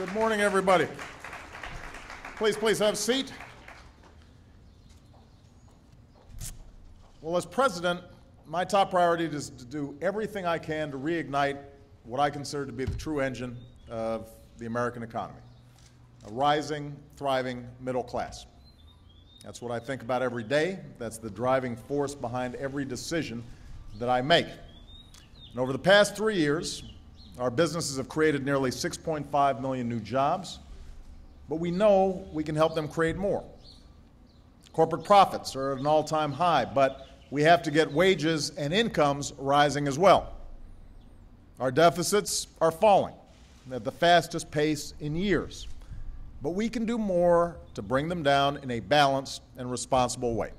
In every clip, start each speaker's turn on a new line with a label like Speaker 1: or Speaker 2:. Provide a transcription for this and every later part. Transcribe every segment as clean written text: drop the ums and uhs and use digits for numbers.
Speaker 1: Good morning, everybody. Please have a seat. Well, as president, my top priority is to do everything I can to reignite what I consider to be the true engine of the American economy, a rising, thriving middle class. That's what I think about every day. That's the driving force behind every decision that I make. And over the past 3 years, our businesses have created nearly 6.5 million new jobs, but we know we can help them create more. Corporate profits are at an all-time high, but we have to get wages and incomes rising as well. Our deficits are falling at the fastest pace in years, but we can do more to bring them down in a balanced and responsible way.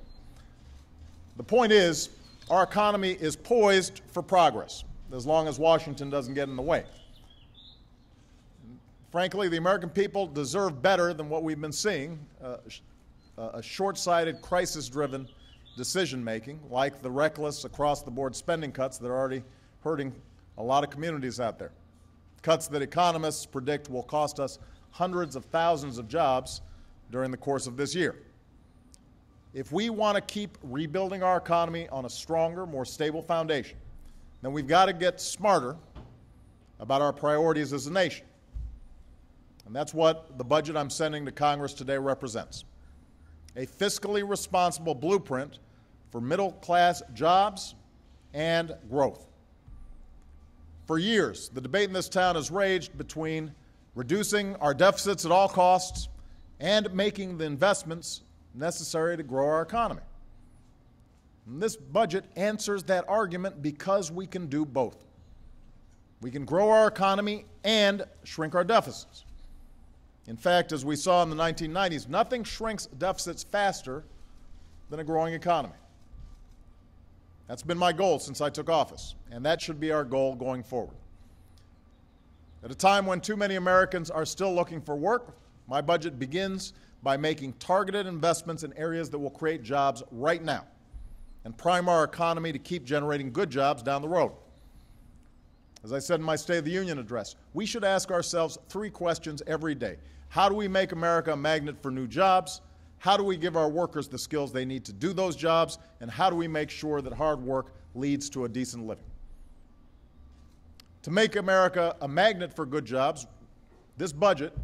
Speaker 1: The point is, our economy is poised for progress, as long as Washington doesn't get in the way. Frankly, the American people deserve better than what we've been seeing, a short-sighted, crisis-driven decision-making, like the reckless, across-the-board spending cuts that are already hurting a lot of communities out there. Cuts that economists predict will cost us hundreds of thousands of jobs during the course of this year. If we want to keep rebuilding our economy on a stronger, more stable foundation, then we've got to get smarter about our priorities as a nation. And that's what the budget I'm sending to Congress today represents. A fiscally responsible blueprint for middle-class jobs and growth. For years, the debate in this town has raged between reducing our deficits at all costs and making the investments necessary to grow our economy. And this budget answers that argument because we can do both. We can grow our economy and shrink our deficits. In fact, as we saw in the 1990s, nothing shrinks deficits faster than a growing economy. That's been my goal since I took office, and that should be our goal going forward. At a time when too many Americans are still looking for work, my budget begins by making targeted investments in areas that will create jobs right now and prime our economy to keep generating good jobs down the road. As I said in my State of the Union address, we should ask ourselves 3 questions every day. How do we make America a magnet for new jobs? How do we give our workers the skills they need to do those jobs? And how do we make sure that hard work leads to a decent living? To make America a magnet for good jobs, this budget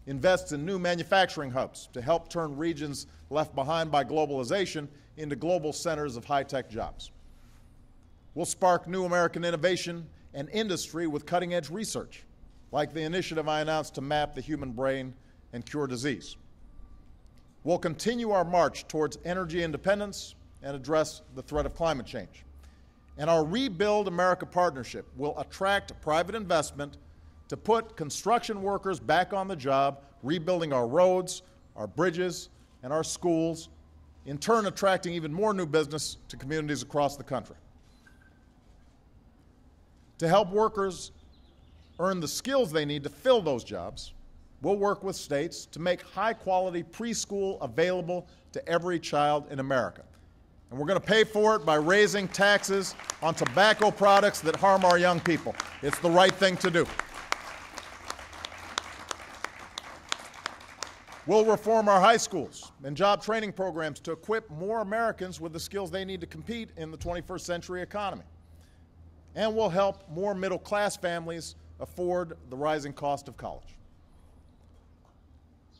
Speaker 1: invests in new manufacturing hubs to help turn regions left behind by globalization into global centers of high-tech jobs. We'll spark new American innovation and industry with cutting-edge research, like the initiative I announced to map the human brain and cure disease. We'll continue our march towards energy independence and address the threat of climate change. And our Rebuild America partnership will attract private investment to put construction workers back on the job, rebuilding our roads, our bridges, and our schools, in turn attracting even more new business to communities across the country. To help workers earn the skills they need to fill those jobs, we'll work with states to make high-quality preschool available to every child in America. And we're going to pay for it by raising taxes on tobacco products that harm our young people. It's the right thing to do. We'll reform our high schools and job training programs to equip more Americans with the skills they need to compete in the 21st century economy. And we'll help more middle-class families afford the rising cost of college.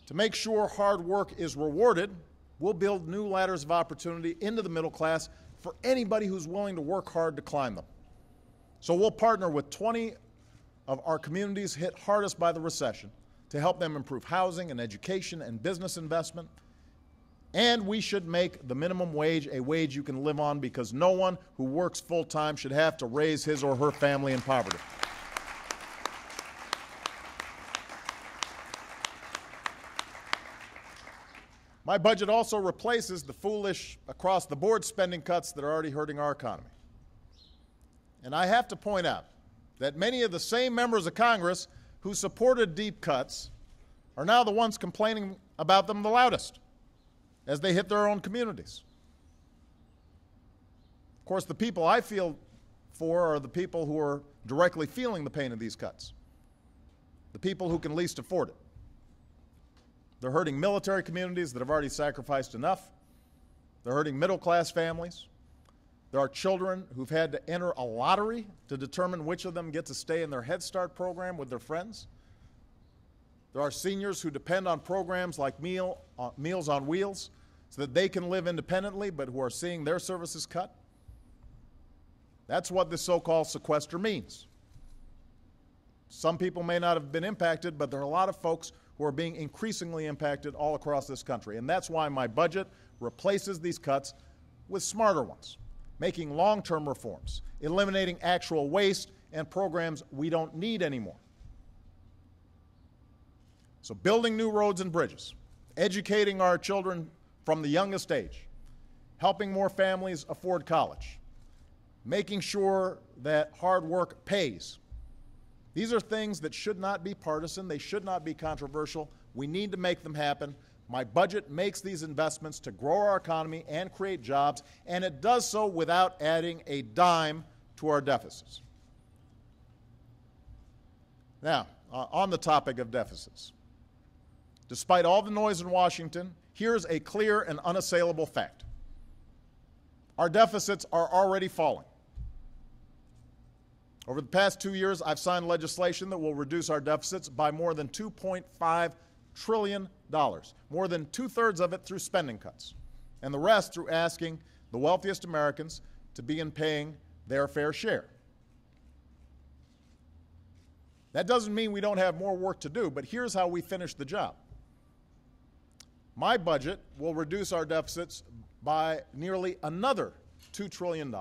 Speaker 1: To make sure hard work is rewarded, we'll build new ladders of opportunity into the middle class for anybody who's willing to work hard to climb them. So we'll partner with 20 of our communities hit hardest by the recession to help them improve housing and education and business investment. And we should make the minimum wage a wage you can live on, because no one who works full-time should have to raise his or her family in poverty. My budget also replaces the foolish across-the-board spending cuts that are already hurting our economy. And I have to point out that many of the same members of Congress who supported deep cuts are now the ones complaining about them the loudest as they hit their own communities. Of course, the people I feel for are the people who are directly feeling the pain of these cuts. the people who can least afford it. They're hurting military communities that have already sacrificed enough. They're hurting middle-class families. There are children who've had to enter a lottery to determine which of them get to stay in their Head Start program with their friends. There are seniors who depend on programs like Meals on Wheels so that they can live independently, but who are seeing their services cut. That's what this so-called sequester means. Some people may not have been impacted, but there are a lot of folks who are being increasingly impacted all across this country. And that's why my budget replaces these cuts with smarter ones, making long-term reforms, eliminating actual waste and programs we don't need anymore. So building new roads and bridges, educating our children from the youngest age, helping more families afford college, making sure that hard work pays. These are things that should not be partisan. They should not be controversial. We need to make them happen. My budget makes these investments to grow our economy and create jobs, and it does so without adding a dime to our deficits. Now, on the topic of deficits, despite all the noise in Washington, here's a clear and unassailable fact. Our deficits are already falling. Over the past 2 years, I've signed legislation that will reduce our deficits by more than $2.5 trillion, more than two-thirds of it through spending cuts, and the rest through asking the wealthiest Americans to begin paying their fair share. That doesn't mean we don't have more work to do, but here's how we finish the job. My budget will reduce our deficits by nearly another $2 trillion,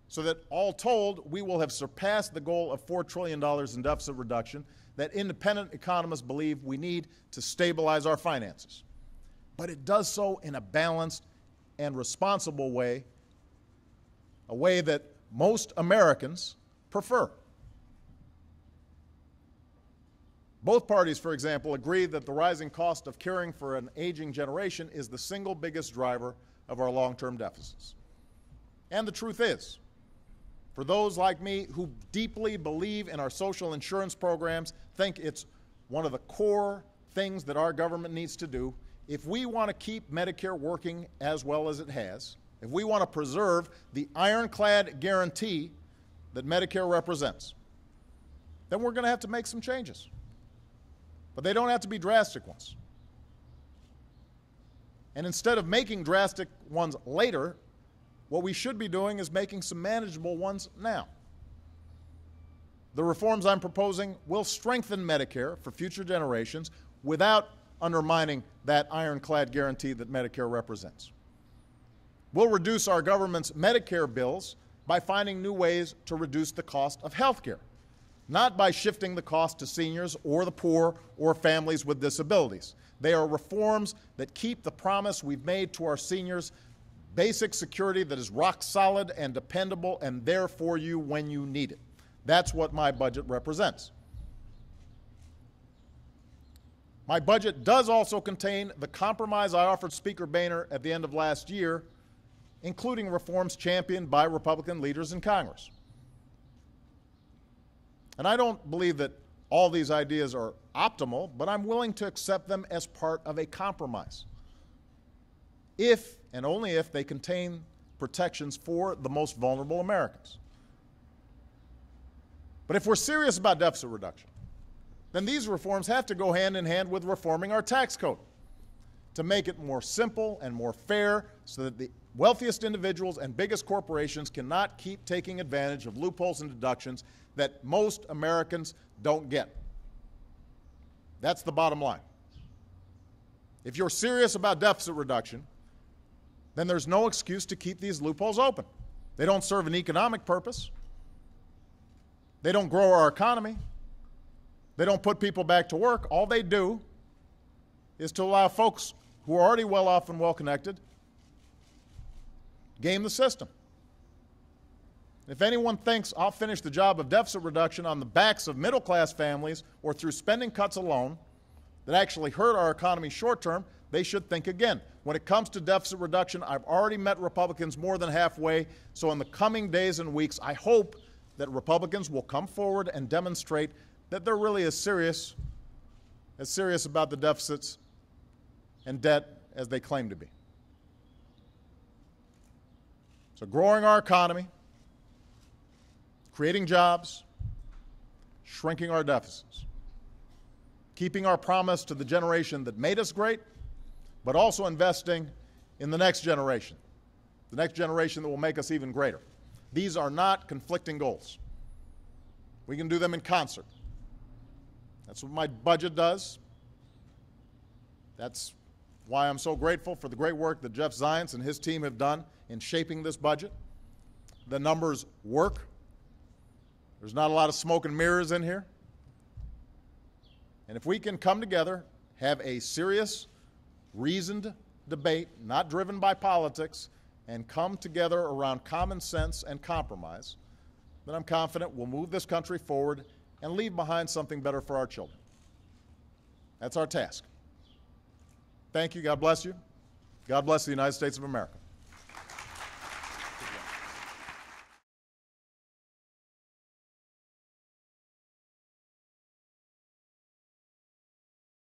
Speaker 1: so that all told, we will have surpassed the goal of $4 trillion in deficit reduction that independent economists believe we need to stabilize our finances. But it does so in a balanced and responsible way, a way that most Americans prefer. Both parties, for example, agree that the rising cost of caring for an aging generation is the single biggest driver of our long-term deficits. And the truth is, for those like me who deeply believe in our social insurance programs, think it's one of the core things that our government needs to do, if we want to keep Medicare working as well as it has, if we want to preserve the ironclad guarantee that Medicare represents, then we're going to have to make some changes. But they don't have to be drastic ones. And instead of making drastic ones later, what we should be doing is making some manageable ones now. The reforms I'm proposing will strengthen Medicare for future generations without undermining that ironclad guarantee that Medicare represents. We'll reduce our government's Medicare bills by finding new ways to reduce the cost of health care, not by shifting the cost to seniors or the poor or families with disabilities. They are reforms that keep the promise we've made to our seniors, basic security that is rock solid and dependable and there for you when you need it. That's what my budget represents. My budget does also contain the compromise I offered Speaker Boehner at the end of last year, including reforms championed by Republican leaders in Congress. And I don't believe that all these ideas are optimal, but I'm willing to accept them as part of a compromise, if and only if they contain protections for the most vulnerable Americans. But if we're serious about deficit reduction, then these reforms have to go hand in hand with reforming our tax code to make it more simple and more fair so that the wealthiest individuals and biggest corporations cannot keep taking advantage of loopholes and deductions that most Americans don't get. That's the bottom line. If you're serious about deficit reduction, then there's no excuse to keep these loopholes open. They don't serve an economic purpose. They don't grow our economy. They don't put people back to work. All they do is to allow folks who are already well off and well connected game the system. If anyone thinks I'll finish the job of deficit reduction on the backs of middle-class families or through spending cuts alone that actually hurt our economy short-term, they should think again. When it comes to deficit reduction, I've already met Republicans more than halfway, so in the coming days and weeks, I hope that Republicans will come forward and demonstrate that they're really as serious about the deficits and debt as they claim to be. So growing our economy, creating jobs, shrinking our deficits, keeping our promise to the generation that made us great, but also investing in the next generation that will make us even greater. These are not conflicting goals. We can do them in concert. That's what my budget does. That's why I'm so grateful for the great work that Jeff Zients and his team have done in shaping this budget. The numbers work. There's not a lot of smoke and mirrors in here. And if we can come together, have a serious, reasoned debate, not driven by politics, and come together around common sense and compromise, then I'm confident we'll move this country forward and leave behind something better for our children. That's our task. Thank you. God bless you. God bless the United States of America.